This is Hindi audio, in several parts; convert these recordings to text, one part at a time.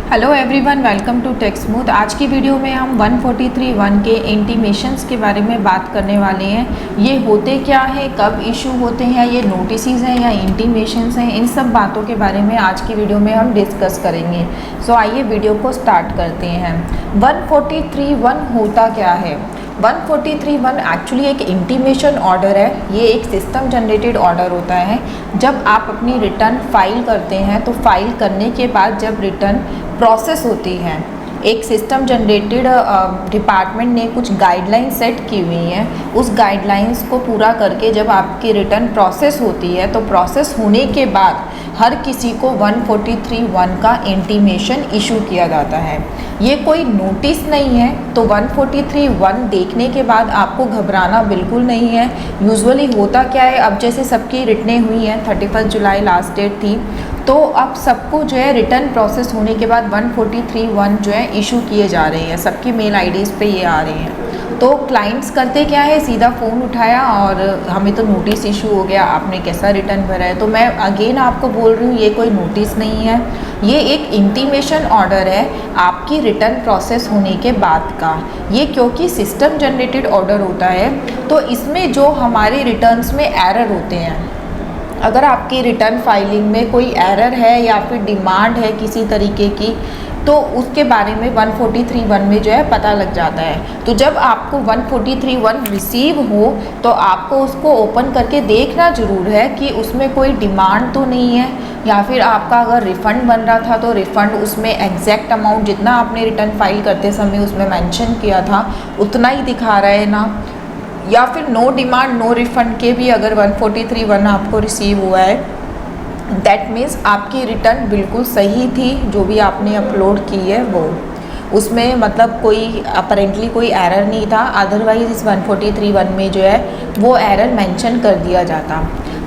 Hello everyone, welcome to Tech Smooth. आज की वीडियो में हम 143(1) के इंटीमेशंस के बारे में बात करने वाले हैं। ये होते क्या है, कब इशू होते हैं, ये नोटिसेस हैं या इंटीमेशंस हैं, इन सब बातों के बारे में आज की वीडियो में हम डिस्कस करेंगे। सो आइए वीडियो को स्टार्ट करते हैं। 143(1) होता क्या है? 143(1) एक्चुअली एक इंटीमेशन ऑर्डर है। ये एक सिस्टम जनरेटेड ऑर्डर होता है। जब आप अपनी रिटर्न फाइल करते हैं तो फाइल करने के बाद जब रिटर्न प्रोसेस होती है, एक सिस्टम जनरेटेड डिपार्टमेंट ने कुछ गाइडलाइंस सेट की हुई हैं। उस गाइडलाइंस को पूरा करके जब आपकी रिटर्न प्रोसेस होती है तो प्रोसेस होने के बाद हर किसी को 143(1) का इंटीमेशन इशू किया जाता है। ये कोई नोटिस नहीं है, तो 143(1) देखने के बाद आपको घबराना बिल्कुल नहीं है। यूजुअली होता क्या है, अब जैसे सबकी रिटर्नें हुई हैं, 31 जुलाई लास्ट डेट थी, तो अब सबको जो है रिटर्न प्रोसेस होने के बाद 143(1) जो है इशू किए जा रहे हैं। सबकी मेल आईडीज़ पे ये आ रहे हैं। तो क्लाइंट्स करते क्या है, सीधा फ़ोन उठाया और हमें तो नोटिस इशू हो गया, आपने कैसा रिटर्न भरा है। तो मैं अगेन आपको बोल रही हूँ, ये कोई नोटिस नहीं है, ये एक इंटीमेशन ऑर्डर है आपकी रिटर्न प्रोसेस होने के बाद का। ये क्योंकि सिस्टम जनरेटेड ऑर्डर होता है, तो इसमें जो हमारे रिटर्न्स में एरर होते हैं, अगर आपकी रिटर्न फाइलिंग में कोई एरर है या फिर डिमांड है किसी तरीके की, तो उसके बारे में 143(1) में जो है पता लग जाता है। तो जब आपको 143(1) रिसीव हो तो आपको उसको ओपन करके देखना ज़रूर है कि उसमें कोई डिमांड तो नहीं है, या फिर आपका अगर रिफ़ंड बन रहा था तो रिफ़ंड उसमें एग्जैक्ट अमाउंट जितना आपने रिटर्न फाइल करते समय उसमें मेंशन किया था उतना ही दिखा रहा है ना, या फिर नो डिमांड नो रिफ़ंड के भी अगर 143(1) आपको रिसीव हुआ है, दैट मीन्स आपकी रिटर्न बिल्कुल सही थी। जो भी आपने अपलोड की है वो उसमें मतलब कोई अपरेंटली कोई एरर नहीं था। अदरवाइज़ इस 143(1) में जो है वो एरर मेंशन कर दिया जाता।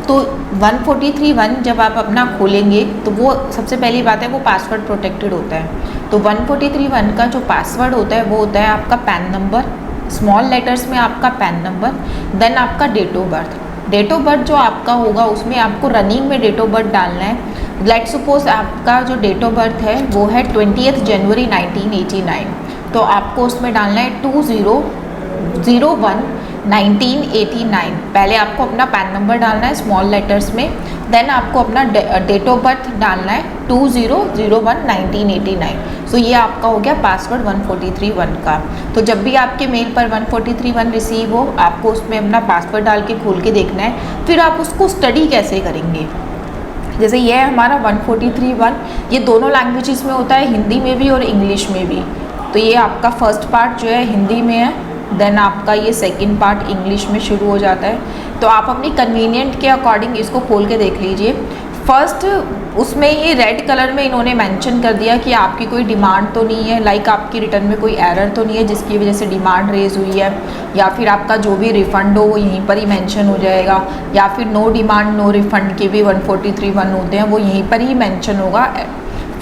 तो 143(1) जब आप अपना खोलेंगे तो वो सबसे पहली बात है, वो पासवर्ड प्रोटेक्टेड होता है। तो 143(1) का जो पासवर्ड होता है वो होता है आपका पैन नंबर, स्मॉल लेटर्स में आपका पैन नंबर, देन आपका date of birth. Date of birth जो आपका होगा उसमें आपको रनिंग में डेट ऑफ बर्थ डालना है। लेट सपोज आपका जो डेट ऑफ बर्थ है वो है 20 जनवरी 1989, तो आपको उसमें डालना है 20/01/1989। पहले आपको अपना पैन नंबर डालना है स्मॉल लेटर्स में, देन आपको अपना डेट ऑफ बर्थ डालना है 20/01/1989। सो ये आपका हो गया पासवर्ड 143(1) का। तो जब भी आपके मेल पर 143(1) रिसीव हो, आपको उसमें अपना पासवर्ड डाल के खोल के देखना है। फिर आप उसको स्टडी कैसे करेंगे, जैसे ये है हमारा 143(1), ये दोनों लैंग्वेजेस में होता है, हिंदी में भी और इंग्लिश में भी। तो ये आपका फर्स्ट पार्ट जो है हिंदी में है, देन आपका ये सेकंड पार्ट इंग्लिश में शुरू हो जाता है। तो आप अपनी कन्वीनियंट के अकॉर्डिंग इसको खोल के देख लीजिए। फर्स्ट उसमें ये रेड कलर में इन्होंने मेंशन कर दिया कि आपकी कोई डिमांड तो नहीं है, लाइक आपकी रिटर्न में कोई एरर तो नहीं है जिसकी वजह से डिमांड रेज हुई है, या फिर आपका जो भी रिफ़ंड हो वो यहीं पर ही मेंशन हो जाएगा, या फिर नो डिमांड नो रिफ़ंड के भी 143(1) होते हैं, वो यहीं पर ही मेंशन होगा।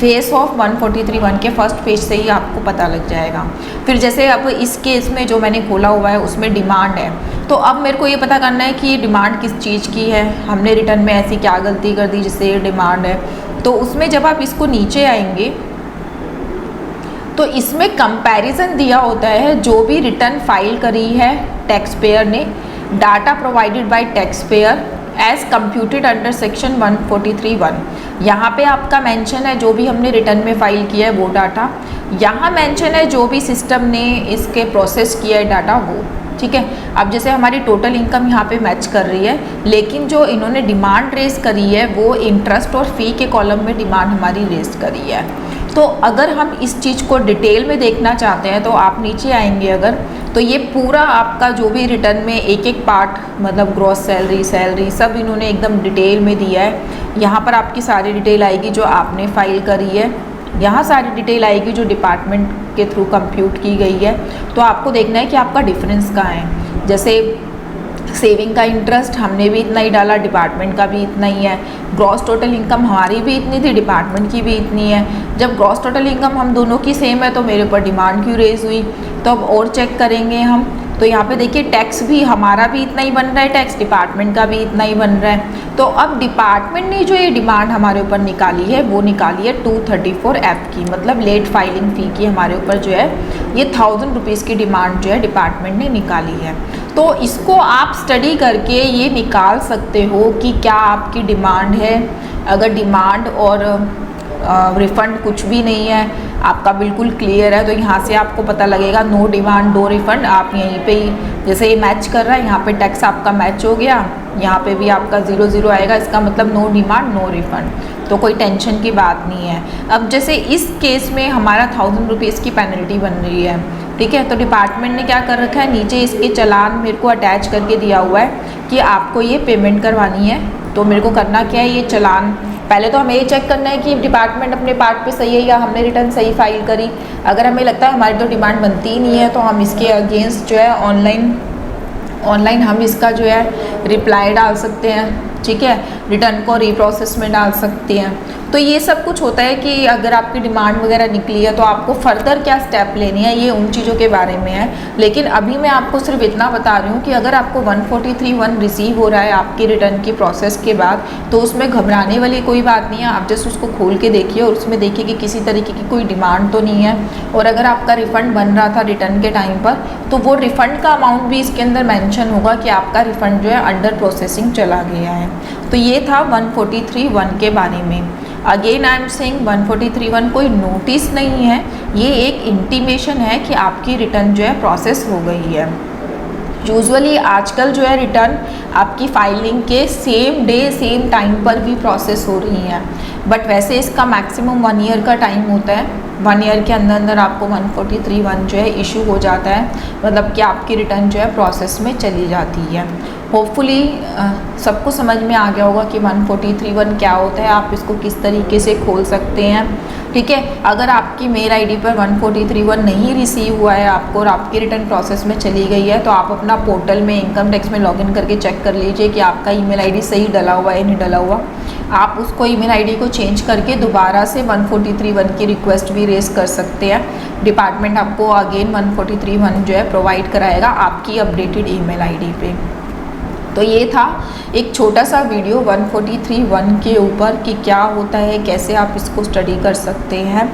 फेस ऑफ 143(1) के फर्स्ट पेज से ही आपको पता लग जाएगा। फिर जैसे अब इस केस में जो मैंने खोला हुआ है उसमें डिमांड है, तो अब मेरे को ये पता करना है कि ये डिमांड किस चीज़ की है, हमने रिटर्न में ऐसी क्या गलती कर दी जिससे ये डिमांड है। तो उसमें जब आप इसको नीचे आएंगे तो इसमें कंपैरिजन दिया होता है, जो भी रिटर्न फाइल करी है टैक्स पेयर ने, data provided by tax payer as computed under section 143(1). यहाँ पे आपका मेंशन है जो भी हमने रिटर्न में फाइल किया है वो डाटा, यहाँ मेंशन है जो भी सिस्टम ने इसके प्रोसेस किया है डाटा वो, ठीक है। अब जैसे हमारी टोटल इनकम यहाँ पे मैच कर रही है, लेकिन जो इन्होंने डिमांड रेज करी है वो इंटरेस्ट और फ़ी के कॉलम में डिमांड हमारी रेज करी है। तो अगर हम इस चीज़ को डिटेल में देखना चाहते हैं तो आप नीचे आएंगे अगर, तो ये पूरा आपका जो भी रिटर्न में एक एक पार्ट, मतलब ग्रॉस सैलरी सब इन्होंने एकदम डिटेल में दिया है। यहाँ पर आपकी सारी डिटेल आएगी जो आपने फाइल करी है, यहाँ सारी डिटेल आएगी जो डिपार्टमेंट के थ्रू कंप्यूट की गई है। तो आपको देखना है कि आपका डिफरेंस कहाँ है। जैसे सेविंग का इंटरेस्ट हमने भी इतना ही डाला, डिपार्टमेंट का भी इतना ही है। ग्रॉस टोटल इनकम हमारी भी इतनी थी, डिपार्टमेंट की भी इतनी है। जब ग्रॉस टोटल इनकम हम दोनों की सेम है तो मेरे ऊपर डिमांड क्यों रेज हुई। तो अब और चेक करेंगे हम, तो यहाँ पे देखिए टैक्स भी हमारा भी इतना ही बन रहा है, टैक्स डिपार्टमेंट का भी इतना ही बन रहा है। तो अब डिपार्टमेंट ने जो ये डिमांड हमारे ऊपर निकाली है वो निकाली है 234F की, मतलब लेट फाइलिंग फ़ी की हमारे ऊपर जो है ये 1000 रुपीज़ की डिमांड जो है डिपार्टमेंट ने निकाली है। तो इसको आप स्टडी करके ये निकाल सकते हो कि क्या आपकी डिमांड है। अगर डिमांड और रिफ़ंड कुछ भी नहीं है, आपका बिल्कुल क्लियर है, तो यहाँ से आपको पता लगेगा नो डिमांड नो रिफ़ंड। आप यहीं पे ही जैसे ये मैच कर रहा है, यहाँ पे टैक्स आपका मैच हो गया, यहाँ पे भी आपका 0 आएगा, इसका मतलब नो डिमांड नो रिफ़ंड, तो कोई टेंशन की बात नहीं है। अब जैसे इस केस में हमारा 1000 रुपीज़ की पेनल्टी बन रही है, ठीक है। तो डिपार्टमेंट ने क्या कर रखा है, नीचे इसके चालान मेरे को अटैच करके दिया हुआ है कि आपको ये पेमेंट करवानी है। तो मेरे को करना क्या है, ये चालान पहले तो हमें ये चेक करना है कि डिपार्टमेंट अपने पार्ट पे सही है या हमने रिटर्न सही फाइल करी। अगर हमें लगता है हमारी तो डिमांड बनती ही नहीं है तो हम इसके अगेंस्ट जो है ऑनलाइन हम इसका जो है रिप्लाई डाल सकते हैं, ठीक है, रिटर्न को रीप्रोसेस में डाल सकते हैं। तो ये सब कुछ होता है कि अगर आपकी डिमांड वगैरह निकली है तो आपको फर्दर क्या स्टेप लेनी है, ये उन चीज़ों के बारे में है। लेकिन अभी मैं आपको सिर्फ इतना बता रही हूँ कि अगर आपको 143(1) रिसीव हो रहा है आपकी रिटर्न की प्रोसेस के बाद, तो उसमें घबराने वाली कोई बात नहीं है। आप जस्ट उसको खोल के देखिए और उसमें देखिए कि किसी तरीके की कोई डिमांड तो नहीं है। और अगर आपका रिफ़ंड बन रहा था रिटर्न के टाइम पर, तो वो रिफ़ंड का अमाउंट भी इसके अंदर मैंशन होगा कि आपका रिफ़ंड जो है अंडर प्रोसेसिंग चला गया है। तो ये था 143(1) के बारे में। अगेन आई एम सेइंग 143(1) कोई नोटिस नहीं है, ये एक इंटीमेशन है कि आपकी रिटर्न जो है प्रोसेस हो गई है। यूजुअली आजकल जो है रिटर्न आपकी फाइलिंग के सेम डे सेम टाइम पर भी प्रोसेस हो रही हैं, बट वैसे इसका मैक्सिमम 1 ईयर का टाइम होता है। 1 ईयर के अंदर अंदर आपको 143(1) जो है इशू हो जाता है, मतलब कि आपकी रिटर्न जो है प्रोसेस में चली जाती है। होपफुली सबको समझ में आ गया होगा कि 143(1) क्या होता है, आप इसको किस तरीके से खोल सकते हैं, ठीक है। अगर आपकी मेल आईडी पर 143(1) नहीं रिसीव हुआ है आपको और आपकी रिटर्न प्रोसेस में चली गई है, तो आप अपना पोर्टल में इनकम टैक्स में लॉगिन करके चेक कर लीजिए कि आपका ईमेल आईडी सही डला हुआ है नहीं डला हुआ। आप उसको ईमेल आईडी को चेंज करके दोबारा से 143(1) की रिक्वेस्ट भी रेस कर सकते हैं। डिपार्टमेंट आपको अगेन 143(1) जो है प्रोवाइड कराएगा आपकी अपडेटेड ईमेल आईडी पे। तो ये था एक छोटा सा वीडियो 143(1) के ऊपर कि क्या होता है, कैसे आप इसको स्टडी कर सकते हैं।